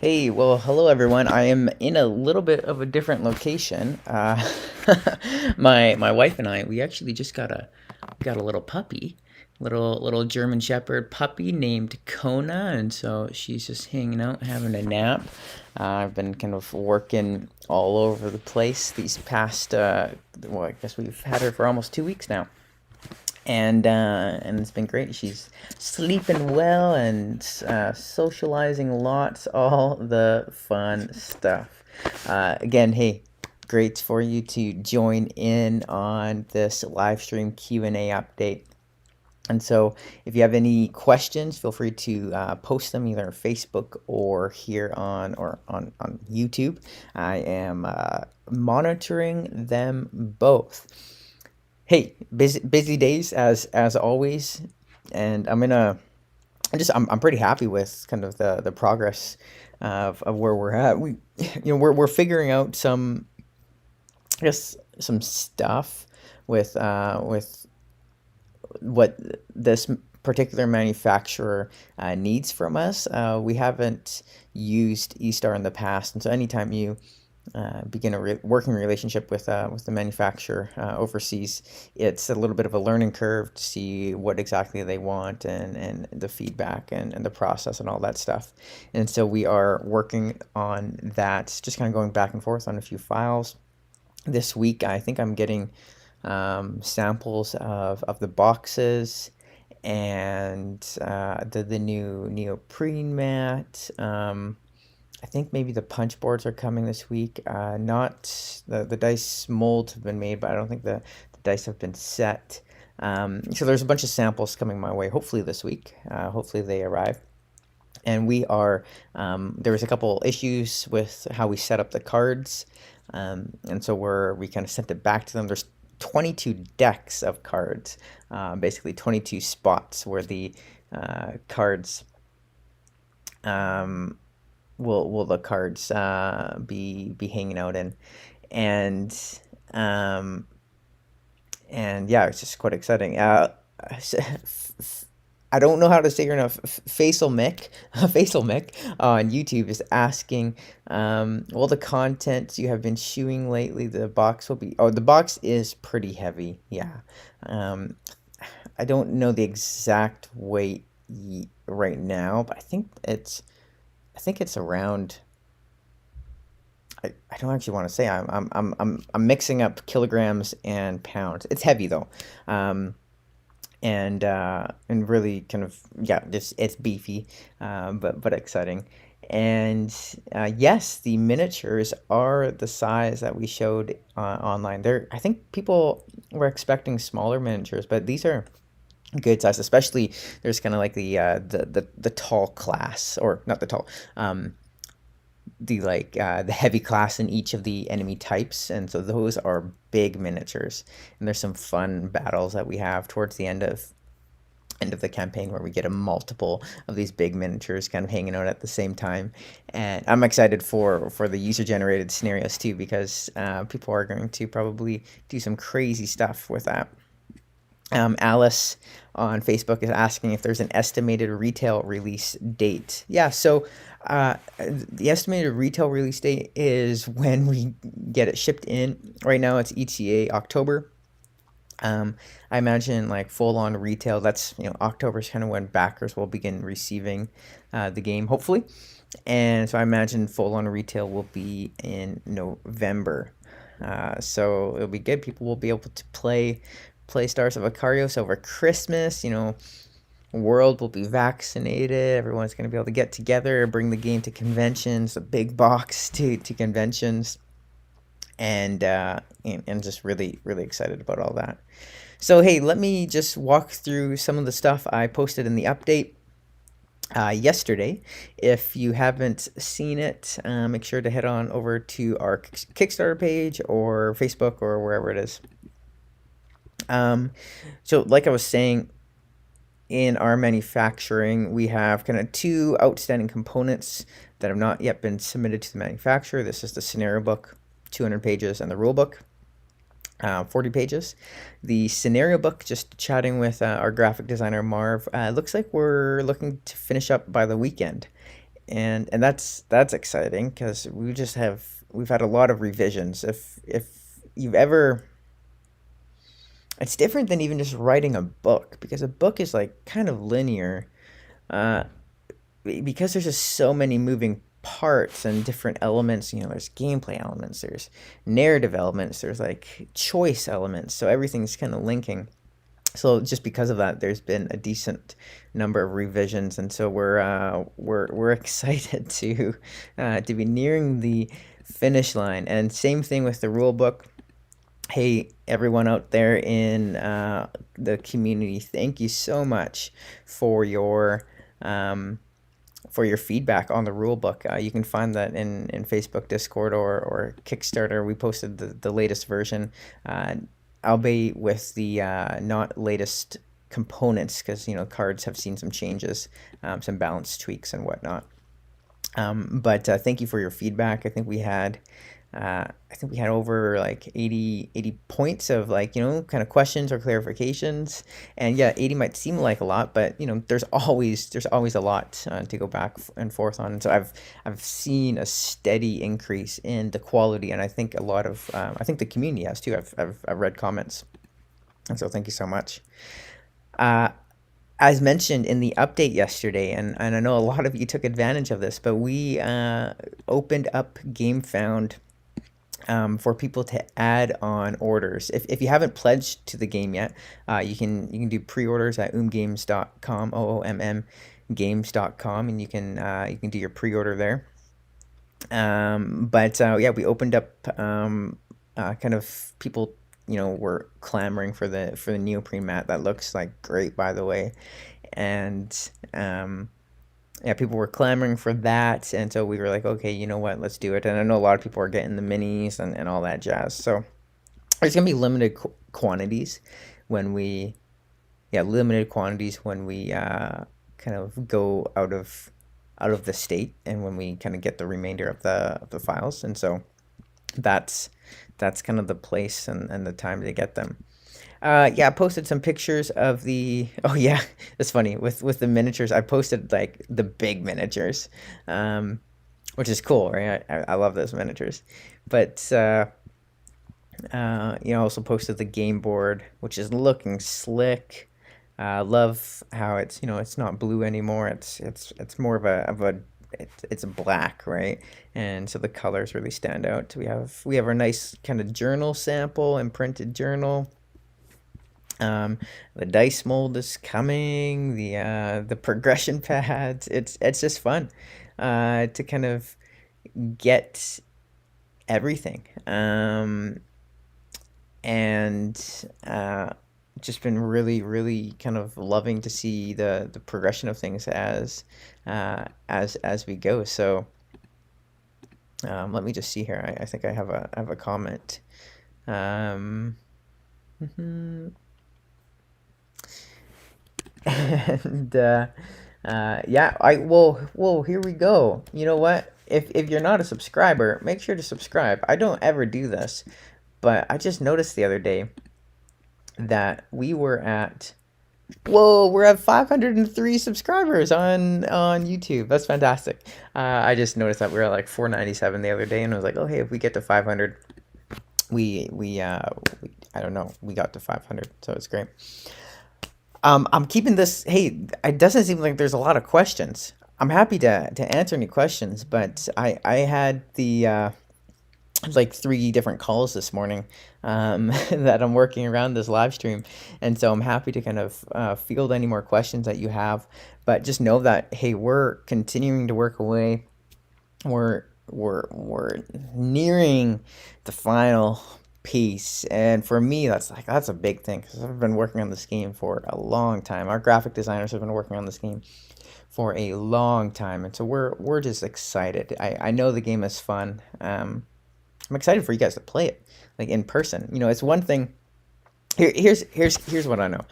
Hey, well, hello everyone. I am in a little bit of a different location. My wife and I, we actually just got a little puppy, little German Shepherd puppy named Kona, and so she's just hanging out, having a nap. I've been kind of working all over the place these past, well, I guess we've had her for almost 2 weeks now, and it's been great. She's sleeping well and socializing lots, all the fun stuff. Again, hey, great for you to join in on this live stream Q&A update. And so, if you have any questions, feel free to post them either on Facebook or here on YouTube. I am monitoring them both. Hey, busy days as always, and I'm pretty happy with kind of the progress of where we're at. We're figuring out some, I guess, some stuff with what this particular manufacturer needs from us. We haven't used eStar in the past, and so anytime you begin a working relationship with the manufacturer overseas, it's a little bit of a learning curve to see what exactly they want and the feedback and the process and all that stuff. And so we are working on that, just kind of going back and forth on a few files. This week, I think I'm getting samples of the boxes and the new neoprene mat. I think maybe the punch boards are coming this week. Not the dice molds have been made, but I don't think the dice have been set. So there's a bunch of samples coming my way, hopefully this week. Hopefully they arrive. And there was a couple issues with how we set up the cards. And so we kind of sent it back to them. There's 22 decks of cards, basically 22 spots where the cards will the cards be hanging out in, and yeah, it's just quite exciting. I don't know how to say your name. Facial Mick, Facial Mick on YouTube is asking, will the content you have been chewing lately, the box will be, oh, the box is pretty heavy. Yeah. I don't know the exact weight right now, but I think it's around. I don't actually want to say. I'm mixing up kilograms and pounds. It's heavy though, and really kind of, yeah, just it's beefy, but exciting. And yes, the miniatures are the size that we showed online. I think people were expecting smaller miniatures, but these are good size. Especially there's kind of like the tall class, or not the tall, the heavy class in each of the enemy types, and so those are big miniatures. And there's some fun battles that we have towards the end of the campaign where we get a multiple of these big miniatures kind of hanging out at the same time. And I'm excited for the user generated scenarios too, because people are going to probably do some crazy stuff with that. Alice on Facebook is asking if there's an estimated retail release date. Yeah, so the estimated retail release date is when we get it shipped in. Right now it's ETA October. I imagine like full on retail, that's, October is kind of when backers will begin receiving the game, hopefully. And so I imagine full on retail will be in November. So it'll be good. People will be able to play Stars of Akarios over Christmas. World will be vaccinated. Everyone's going to be able to get together, bring the game to conventions, a big box to conventions, and just really, really excited about all that. So hey, let me just walk through some of the stuff I posted in the update yesterday. If you haven't seen it, make sure to head on over to our Kickstarter page or Facebook or wherever it is. So like I was saying, in our manufacturing, we have kind of two outstanding components that have not yet been submitted to the manufacturer. This is the scenario book, 200 pages, and the rule book, 40 pages. The scenario book, just chatting with our graphic designer, Marv, looks like we're looking to finish up by the weekend. and that's exciting because we've had a lot of revisions. If you've ever, it's different than even just writing a book, because a book is like kind of linear, uh, because there's just so many moving parts and different elements. There's gameplay elements, there's narrative elements, there's like choice elements, so everything's kind of linking. So just because of that, there's been a decent number of revisions, and so we're excited to be nearing the finish line. And same thing with the rule book. Hey, everyone out there in the community, thank you so much for your feedback on the rule book. You can find that in Facebook, Discord, or Kickstarter. We posted the latest version. Albeit with the not latest components, because cards have seen some changes, some balance tweaks and whatnot. But thank you for your feedback. I think we had over like 80 points of, like, kind of questions or clarifications. And yeah, 80 might seem like a lot, but there's always a lot to go back and forth on. And so I've seen a steady increase in the quality, and I think a lot of I think the community has too. I've read comments, and so thank you so much. Uh, as mentioned in the update yesterday, and I know a lot of you took advantage of this, but we opened up GameFound for people to add on orders. If you haven't pledged to the game yet, you can do pre-orders at oomgames.com, OOMM games.com, and you can do your pre-order there. But yeah, we opened up, kind of people, were clamoring for the neoprene mat. That looks like great, by the way. And yeah, people were clamoring for that, and so we were like, okay, you know what, let's do it. And I know a lot of people are getting the minis and all that jazz. So there's gonna be quantities when we, yeah, limited quantities when we kind of go out of the state, and when we kind of get the remainder of the files. And so that's kind of the place and the time to get them. Yeah, I posted some pictures of the. Oh yeah, it's funny with the miniatures. I posted like the big miniatures, which is cool, right? I love those miniatures, but I also posted the game board, which is looking slick. Love how it's not blue anymore. It's more of a it's black, right? And so the colors really stand out. We have our nice kind of journal sample, imprinted journal. The dice mold is coming. The progression pads. It's just fun to kind of get everything. And just been really, really kind of loving to see the progression of things as we go. So let me just see here. I think I have a comment. Mhm. And yeah, whoa, here we go. You know what? If you're not a subscriber, make sure to subscribe. I don't ever do this, but I just noticed the other day that we're at 503 subscribers on YouTube. That's fantastic. I just noticed that we were at like 497 the other day, and I was like, oh hey, if we get to 500, I don't know, we got to 500, so it's great. I'm keeping this. Hey, it doesn't seem like there's a lot of questions. I'm happy to answer any questions, but I had like 3 different calls this morning, that I'm working around this live stream, and so I'm happy to kind of field any more questions that you have. But just know that, hey, we're continuing to work away. We're nearing the final piece, and for me, that's a big thing, because I've been working on this game for a long time. Our graphic designers have been working on this game for a long time, and so we're just excited. I know the game is fun. I'm excited for you guys to play it, like, in person. It's one thing. Here's what I know.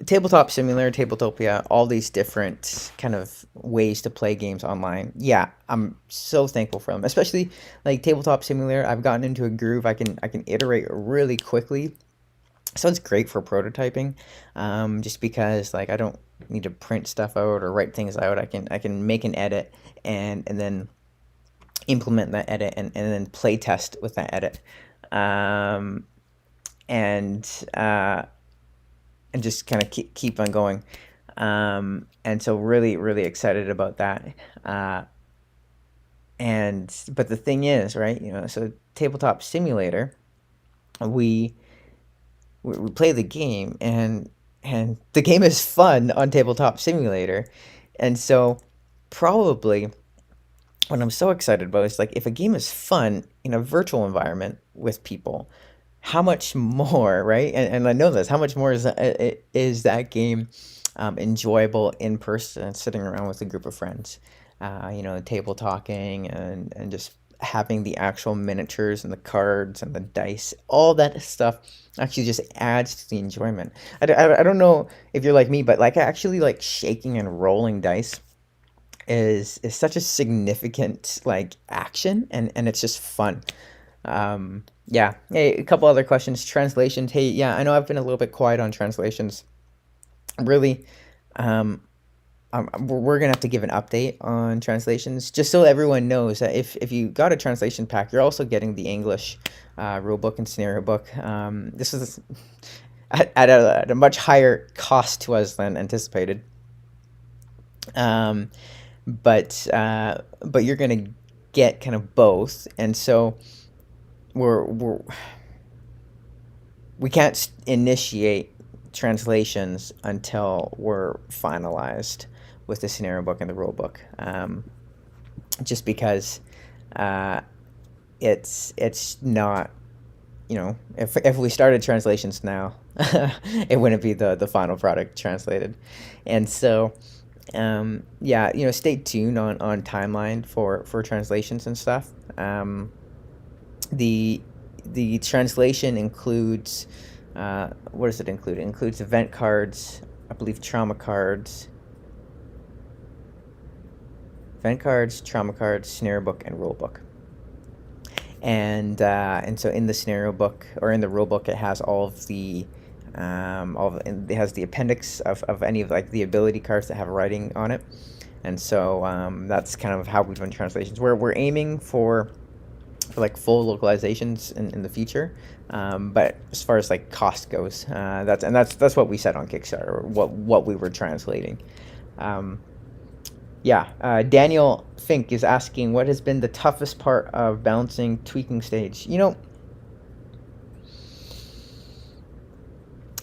Tabletop Simulator, Tabletopia, all these different kind of ways to play games online. Yeah, I'm so thankful for them. Especially like Tabletop Simulator, I've gotten into a groove. I can iterate really quickly, So it's great for prototyping, just because like I don't need to print stuff out or write things out. I can make an edit and then implement that edit and then play test with that edit, um, and uh, and just kind of keep on going. And so really excited about that. Uh, and but the thing is, right? So tabletop simulator, we we play the game, and the game is fun on tabletop simulator, and so probably what I'm so excited about is like if a game is fun in a virtual environment with people, how much more, right? And I know this, how much more is that game enjoyable in person, sitting around with a group of friends, table talking and just having the actual miniatures and the cards and the dice, all that stuff actually just adds to the enjoyment. I don't know if you're like me, but like I actually like shaking and rolling dice is such a significant like action, and it's just fun. Yeah. Hey, a couple other questions. Translations. Hey, yeah, I know I've been a little bit quiet on translations. Really, um, we're gonna have to give an update on translations, just so everyone knows that if you got a translation pack, you're also getting the English rule book and scenario book. This is at a much higher cost to us than anticipated. Um, but you're gonna get kind of both, and so we're we can't initiate translations until we're finalized with the scenario book and the rule book, just because uh, it's not, if we started translations now, it wouldn't be the final product translated, and so yeah, stay tuned on timeline for translations and stuff. The the translation includes, what does it include? It includes event cards, I believe trauma cards, scenario book, and rule book. And so in the scenario book or in the rule book, it has it has the appendix of any of like the ability cards that have writing on it, and so that's kind of how we've done translations. We're aiming for like full localizations in the future, but as far as like cost goes, that's what we said on Kickstarter, what we were translating. Um, yeah, Daniel Fink is asking what has been the toughest part of balancing tweaking stage.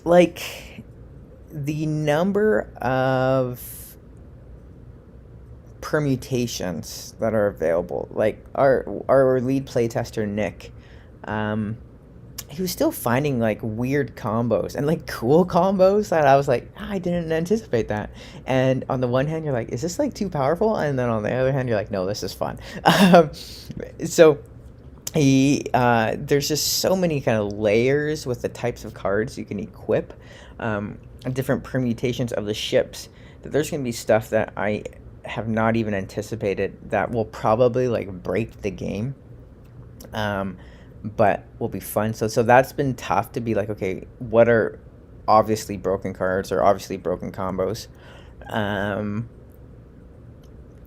Like the number of permutations that are available. Like our lead playtester Nick, he was still finding like weird combos and like cool combos that I was like, I didn't anticipate that. And on the one hand, you're like, is this like too powerful? And then on the other hand, you're like, no, this is fun. So there's just so many kind of layers with the types of cards you can equip, different permutations of the ships, that there's going to be stuff that I have not even anticipated that will probably like break the game, but will be fun. So that's been tough to be like, okay, what are obviously broken cards or obviously broken combos?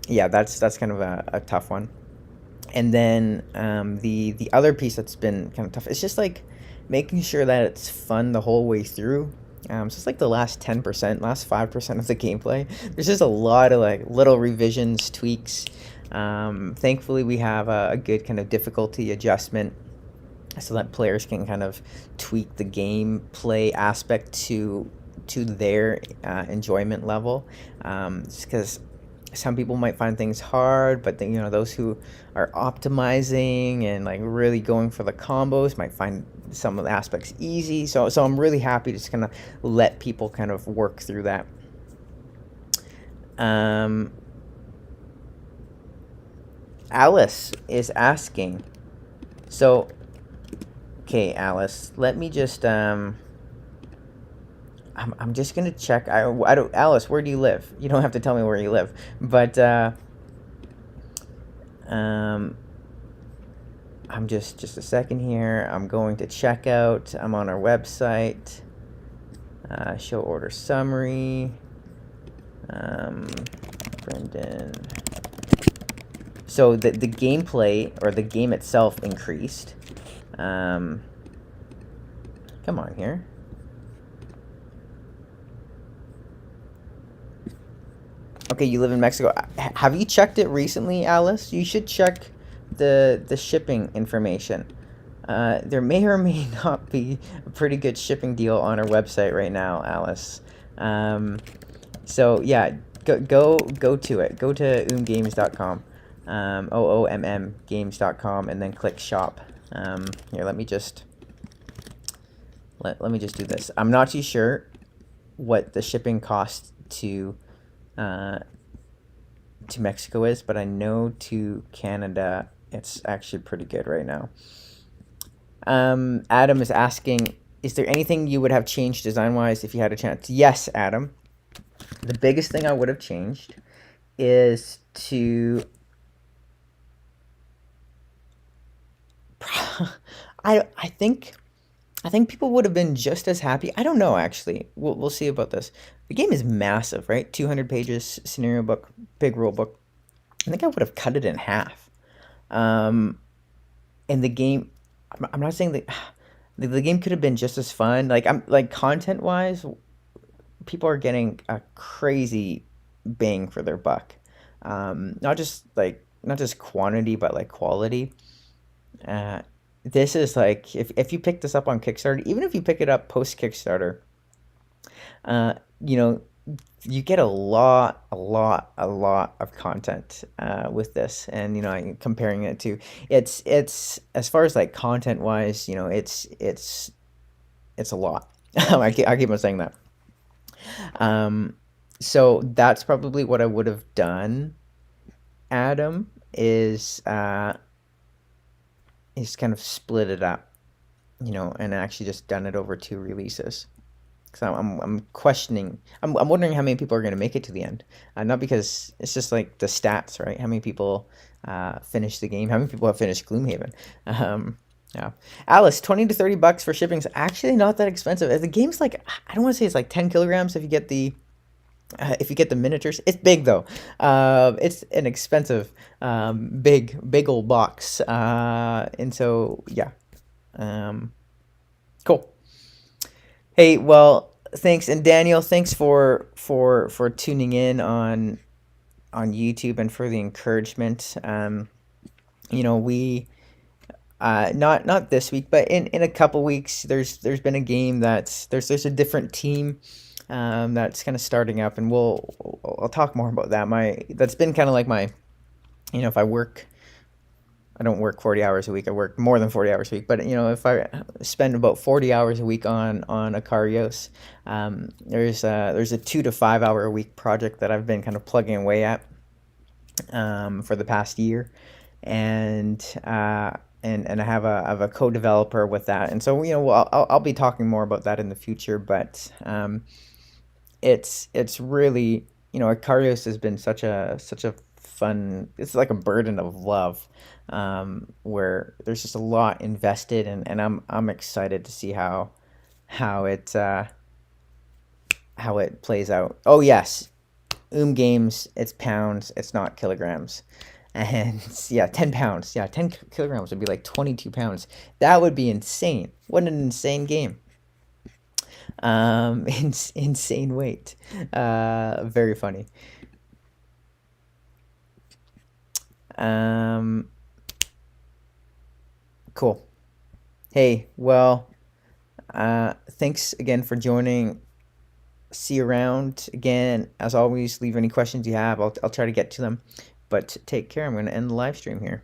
Yeah, that's kind of a tough one. And then the other piece that's been kind of tough is just like making sure that it's fun the whole way through. So it's like the last 10%, last 5% of the gameplay. There's just a lot of like little revisions, tweaks. Thankfully, we have a good kind of difficulty adjustment so that players can kind of tweak the gameplay aspect to their enjoyment level. Because some people might find things hard, but then, those who are optimizing and like really going for the combos might find some of the aspects easy. So I'm really happy to just kind of let people kind of work through that. Alice is asking, so okay, Alice, let me just I'm just gonna check. I don't, Alice, where do you live? You don't have to tell me where you live, but um, I'm just a second here. I'm going to checkout. I'm on our website. Show order summary. Brendan. So the gameplay or the game itself increased. Come on here. Okay, you live in Mexico. Have you checked it recently, Alice? You should check the shipping information. There may or may not be a pretty good shipping deal on our website right now, Alice. So yeah, go to it. Go to oomgames.com, OOMM games.com, and then click shop. Here, let me just do this. I'm not too sure what the shipping cost to Mexico is, but I know to Canada it's actually pretty good right now. Adam is asking, is there anything you would have changed design-wise if you had a chance? Yes, Adam. The biggest thing I would have changed is to... I think people would have been just as happy. I don't know, actually. We'll see about this. The game is massive, right? 200 pages, scenario book, big rule book. I think I would have cut it in half. And the game, I'm not saying that the game could have been just as fun. Like content wise, people are getting a crazy bang for their buck. Not just quantity, but like quality. Uh, this is like if you pick this up on Kickstarter, even if you pick it up post Kickstarter, you know, you get a lot of content with this, and comparing it to it's as far as like content wise, it's a lot. I keep on saying that. Um, so that's probably what I would have done. Adam is kind of split it up, and actually just done it over two releases. So I'm questioning. I'm wondering how many people are going to make it to the end. Not because it's just like the stats, right? How many people finish the game? How many people have finished Gloomhaven? Yeah, Alice, 20 to 30 bucks for shipping is actually not that expensive. The game's like, I don't want to say it's like 10 kilograms if you get the miniatures. It's big though. It's an expensive, big old box. And so yeah, cool. Hey, well, thanks, and Daniel, thanks for tuning in on YouTube and for the encouragement. We not this week, but in a couple weeks, there's been a game there's a different team that's kind of starting up, and I'll talk more about that. That's been kind of like my, if I don't work 40 hours a week. I work more than 40 hours a week. But, if I spend about 40 hours a week on Akarios, there's a 2 to 5 hour a week project that I've been kind of plugging away at for the past year. And I have a co-developer with that. And so, I'll be talking more about that in the future. But it's really, Akarios has been such a fun. It's like a burden of love, where there's just a lot invested, and I'm excited to see how it plays out. Oh yes, Games, it's pounds, it's not kilograms. And yeah, 10 pounds. Yeah, 10 kilograms would be like 22 pounds. That would be insane. What an insane game. Insane weight. Very funny. Cool. Hey, well, thanks again for joining. See you around again. As always, leave any questions you have. I'll try to get to them. But take care. I'm going to end the live stream here.